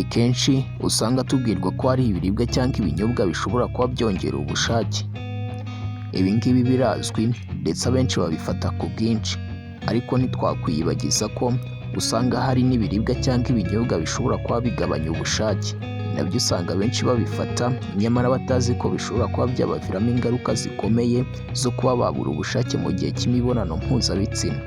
kenshi usanga tubwirwa ko hari ibiribwa cyangwa ibinyobwa bishobora kuba byongera ubushake. Ibi ngibi birazwi ndetse abenshi babifata ku bwinshi, ariko ntitwakwiyibagiza ko usanga hari n'ibiribwa cyangwa ibinyobwa bishobora kuba bigabanya ubushake. Nabyo usanga abenshi babifata nyamara batazi ko bishobora kuba byabaviramo ingaruka zikomeye zo kuba babura ubushake mu gihe cy'imibonano mpuzabitsina.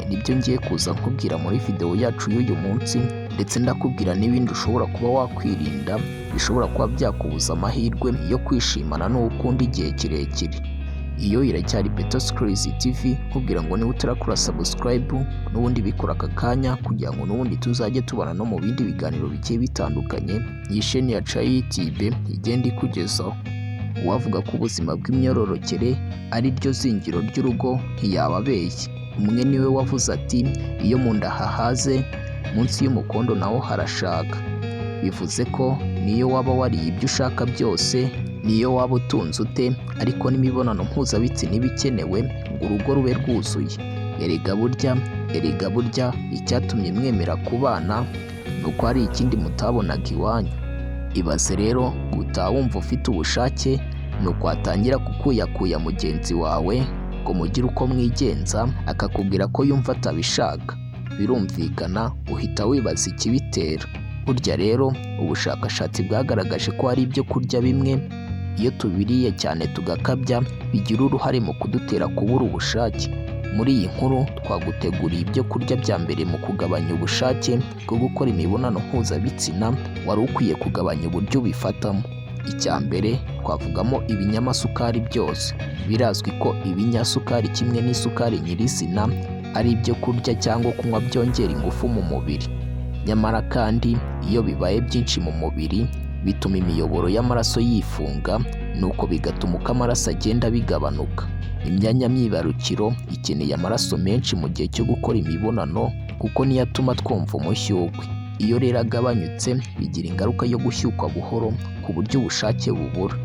Nibyo ngiye kuza nkubwira muri video yacu y'uyu munsi, ndetse ndakubwira n'ibindi ushobora kuba wakwirinda bishobora kuba byakubuza amahirwe yo kwishimana n'uwo ukunda igihe kirekire. Iyo iracyari Beto Skills TV, nkubwira ngo niba utarakora subscribe n'ubundi bikora aka kanya kugira ngo n'ubundi tuzajye tubana no mu bindi biganiro bigiye bitandukanye iyi chaîne yacu ya YouTube igenda ikugezaho. Uwavuga ko ubuzima bw'imyororokere ari ryo zingiro ry'urugo ntiyababeshye. Umwe niwe wavuze ati iyo mu nda hahaze munsi y'umukondo naho harashaka. Bivuze ko niyo waba wariye ibyo ushaka byose, niyo waba utunze ute, ariko n'imibonano mpuzabitsina iba ikenewe ngo urugo rube rwuzuye. Erega burya icyatumye mwemera kubana ni uko hari ikindi mutabonaga iwanyu. Ibaze rero gutaha wumva ufite ubushake, ni uko watangira kukuyakuya mugenzi wawe ngo mugire uko mwigenza, akakubwira ko yumva atabishaka. Birumvikana uhita wibaza ikibitera. Burya rero ubushakashatsi bwagaragaje ko hari ibyo kurya bimwe iyo tubiriye cyane tugakabya bigira uruhare mu kudutera kubura ubushake. Muri iyi nkuru twaguteguriye ibyo kurya bya mbere mu kugabanya ubushake bwo gukora imibonano mpuzabitsina wari ukwiye kugabanya uburyo ubifatamo. Icya mbere twavugamo ibinyamasukari byose. Birazwi ko ibinyasukari kimwe n'isukari nyirizina ari ibyo kurya cyangwa kunywa byongera ingufu mu mubiri. Nyamara kandi iyo bibaye byinshi mu mubiri bituma imiyoboro y'amaraso yifunga, nuko bigatuma uko amaraso agenda bigabanuka. Imyanya myibarukiro ikeneye amaraso menshi mu gihe cyo gukora imibonano kuko niyo atuma twumva umushyugwe. Iyo rero agabanyutse bigira ingaruka yo gushyukwa buhoro ku buryo ubushake bubura.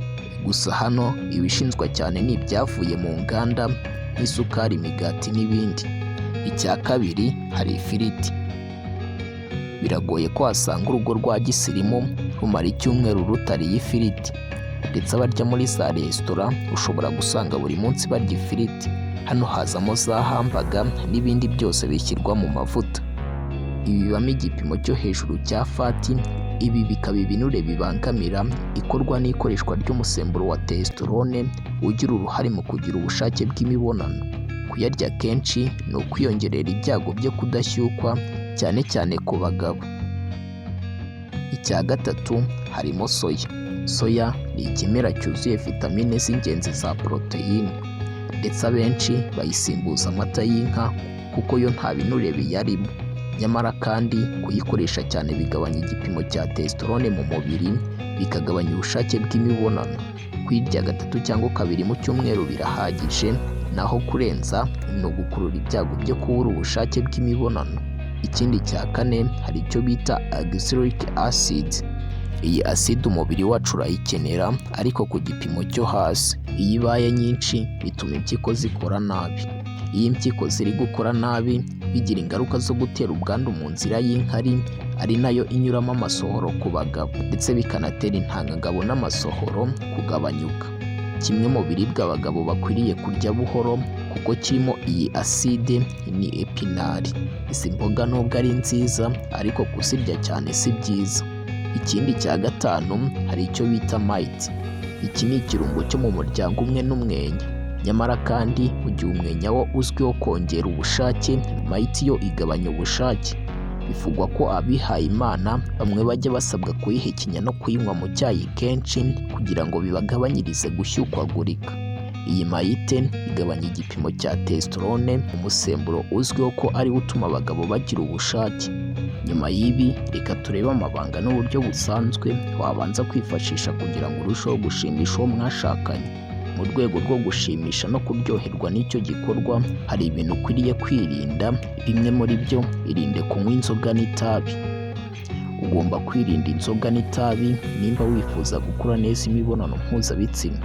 Gusa hano ibishinzwa cyane ni ibyavuye mu nganda nk'isukari, imigati n'ibindi. Icya kabiri hari ifiriti. Biragoye ko wasanga urugo rwa gisirimu rumara icyumweru rutariye ifiriti, ndetse abarya muri za resitora ushobora gusanga buri munsi barya ifiriti. Hano hazamo za hambaga n'ibindi byose bishyirwa mu mavuta. Ibi bibamo igipimo cyo hejuru cya fati. Ibi bikaba ibinure bibangamira ikorwa n'ikoreshwa ry'umusemburo wa testosterone ugira uruhare mu kugira ubushake bw'imibonano. Kuyarya kenshi ni ukwiyongerera ibyago byo kudashyukwa, cyane cyane ku bagabo. Icya gatatu harimo soya. Soya ni ikimera cyuzuye vitamine z'ingenzi za poroteyine, ndetse abenshi bayisimbuza amata y'inka kuko yo nta binure biyarimo. Nyamara kandi kuyikoresha cyane bigabanya igipimo cya testosterone mu mubiri, bikagabanya ubushake bw'imibonano. Kuyirya gatatu cyangwa kabiri mu cyumweru birahagije, naho kurenza ni ugukurura ibyago byo kubura ubushake bw'imibonano. Ikindi cya kane hari icyo bita oxalic acid. Iyi acid umubiri wacu urayikenera ariko ku gipimo cyo hasi. Iyo ibaye nyinshi bituma impyiko zikora nabi. Iyo impyiko ziri gukora nabi bigira ingaruka zo gutera ubwandu mu nzira y'inkari, ari nayo inyuramo amasohoro ku bagabo, ndetse bikanatera intangangabo n'amasohoro kugabanyuka. Kimwe mu biribwa abagabo bakwiriye kurya buhoro kuko kirimo iyi acide ni epinari. Izi mboga nubwo ari nziza ariko kuzirya cyane si byiza. Ikindi cya gatanu hari icyo bita mite. Iki ni ikirungo cyo mu muryango umwe n'umwenya. Nyamara kandi mu gihe umwenya wo uzwiho kongera ubushake, mite yo igabanya ubushake. Bivugwa ko abihaye Imana bamwe bajya basabwa kuyihekenya no kuyinywa mu cyayi kenshi kugira ngo bibagabanyirize gushyukwagurika. Iyi mite igabanya igipimo cya testosterone, umusemburo uzwiho ko ari wo utuma abagabo bagira ubushake. Nyuma y'ibi reka turebe amabanga n'uburyo busanzwe wabanza kwifashisha kugira ngo urusheho gushimisha uwo mwashakanye. Mu rwego rwo gushimisha no kuryoherwa n'icyo gikorwa hari ibintu ukwiriye kwirinda. Bimwe muri byo, irinde kunywa inzoga n'itabi. Ugomba kwirinda inzoga n'itabi nimba wifuza gukora neza imibonano mpuzabitsina.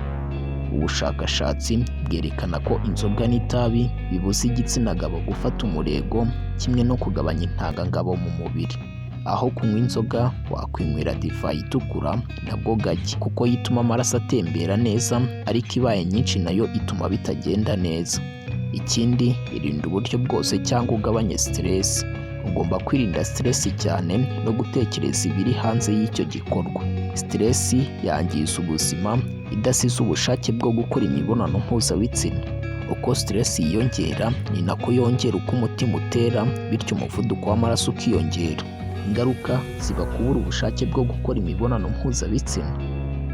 Ubushakashatsi bwerekana ko inzoga n'itabi bibuza igitsina gabo gufata umurego, kimwe no kugabanya intangangabo mu mubiri. Aho kunywa inzoga wakwinywera divayi itukura nabwo gake, kuko yituma amaraso atembera neza, ariko ibaye nyinshi nayo ituma bitagenda neza. Ikindi, irinda uburyo bwose cyangwa ugabanye stress. Ugomba kwirinda stress cyane no gutekereza ibiri hanze y'icyo gikorwa. Stress yangiza ubuzima idasize ubushake bwo gukora imibonano mpuzabitsina. Uko stress yiyongera ni nako yongera uko umutima utera, bityo umuvuduko w'amaraso ukiyongera. Ingaruka ziba kubura ubushake bwo gukora imibonano mpuzabitsina.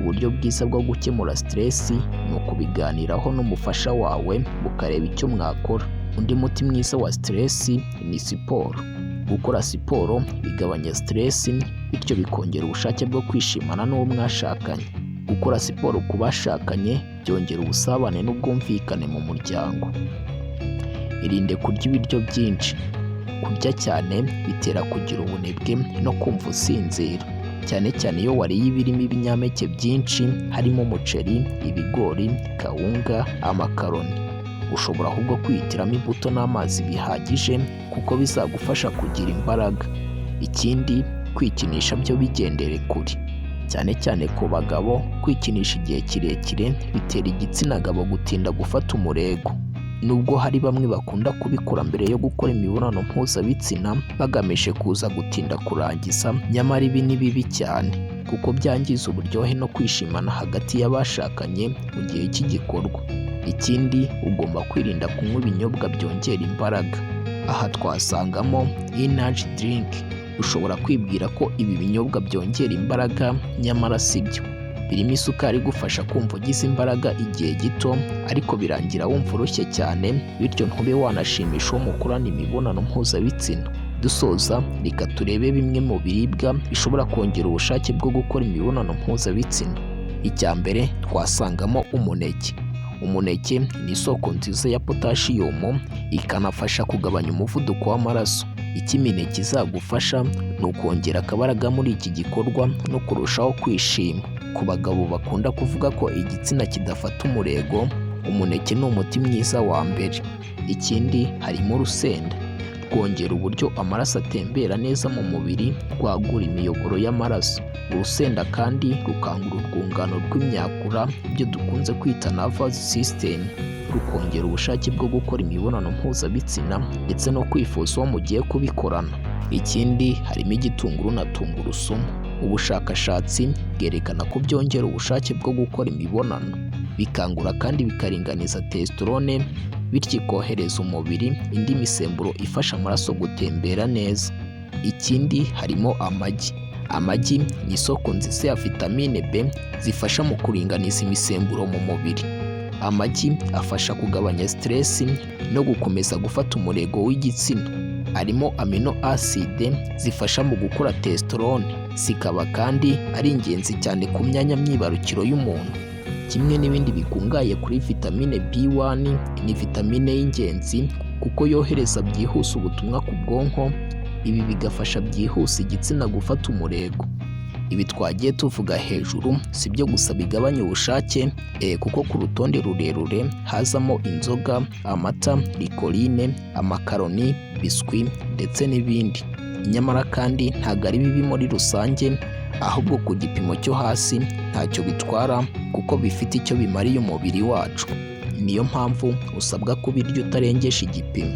Uburyo bwiza bwo gukemura stress ni ukubiganiraho n'umufasha wawe mukareba icyo mwakora. Undi muti mwiza wa stress ni siporo. Gukora siporo bigabanya stress, bityo bikongera ubushake bwo kwishimana n'uwo mwashakanye. Gukora siporo ku bashakanye byongera ubusabane n'ubwumvikane mu muryango. Irinde kurya ibiryo byinshi. Kurya cyane bitera kugira ubunebwe no kumva usinzira, cyane cyane iyo wariye ibirimo ibinyampeke byinshi, harimo umuceri, ibigori, kawunga, amakaroni. Ushobora ahubwo kwihitiramo imbuto n'amazi bihagije, kuko bizagufasha kugira imbaraga. Ikindi, kwikinisha byo bigendere kure. Cyane cyane ku bagabo, kwikinisha igihe kirekire bitera igitsina gabo gutinda gufata umurego. Nubwo hari bamwe bakunda kubikora mbere yo gukora imibonano mpuzabitsina bagamije kuza gutinda kurangiza, nyamara ibi ni bibi cyane, kuko byangiza uburyohe no kwishimana hagati y'abashakanye mu gihe cy'igikorwa. Ikindi, ugomba kwirinda kunywa ibinyobwa byongera imbaraga. Aha twasangamo energy drink. Ushobora kwibwira ko ibi binyobwa byongera imbaraga, nyamara si byo. Birimo isukari igufasha kumva ugize imbaraga igihe gito, ariko birangira wumva urushye cyane, bityo ntube wanashimisha uwo mukorana imibonano mpuzabitsina. Dusoza, reka turebe bimwe mu biribwa bishobora kongera ubushake bwo gukora imibonano mpuzabitsina. Icya mbere twasangamo umuneke. Umuneke ni isoko nziza ya potasiyumu, ikanafasha kugabanya umuvuduko w'amaraso. Icyo imineke izagufasha ni ukongera akabaraga muri iki gikorwa no kurushaho kwishima. Ku bagabo bakunda kuvuga ko igitsina kidafata umurego, umuneke ni umuti mwiza wa mbere. Ikindi, harimo urusenda. Rwongera uburyo amaraso atembera neza mu mubiri, rwagura imiyoboro y'amaraso. Urusenda kandi rukangura urwungano rw'imyakura, ibyo dukunze kwita nervous system, rukongera ubushake bwo gukora imibonano mpuzabitsina ndetse no kwifuza uwo mugiye kubikorana. Ikindi, harimo igitunguru na tungurusumu. Ubushakashatsi bwerekana ko byongera ubushake bwo gukora imibonano, bikangura kandi bikaringaniza testosterone, bityo ikohereza umubiri indi misemburo ifasha amaraso gutembera neza. Ikindi, harimo amagi. Amagi ni isoko nziza ya vitamine B zifasha mu kuringaniza imisemburo mu mubiri. Amagi afasha kugabanya stress no gukomeza gufata umurego w'igitsina. Arimo amino acide zifasha mu gukora testosterone, zikaba kandi ari ingenzi cyane ku myanya myibarukiro y'umuntu. Kimwe n'ibindi bikungahaye kuri vitamine B1, ni vitamine y'ingenzi kuko yohereza byihuse ubutumwa ku bwonko, ibi bigafasha byihuse igitsina gufata umurego. Ibi twagiye tuvuga hejuru si byo gusa bigabanya ubushake, kuko ku rutonde rurerure hazamo inzoga, amata, likoline, amakaroni, biswi ndetse n'ibindi. Nyamara kandi ntabwo ari bibi muri rusange, ahubwo ku gipimo cyo hasi ntacyo bitwara, kuko bifite icyo bimariye umubiri wacu. Niyo mpamvu usabwa kubirya utarengeje igipimo.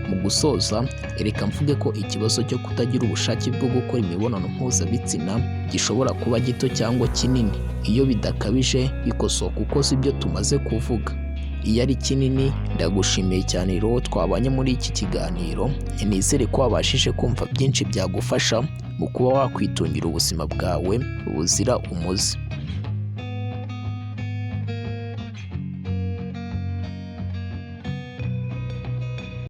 Mu gusoza, reka mvuge ko ikibazo cyo kutagira ubushake bwo gukora imibonano mpuzabitsina gishobora kuba gito cyangwa kinini. Iyo bidakabije, bikosoka uko si byo tumaze kuvuga. Iyo ari kinini, ndagushimiye cyane rero twabanye muri iki kiganiro. Nizere ko wabashije kumva byinshi byagufasha mu kuba wakwitungira ubuzima bwawe buzira umuze.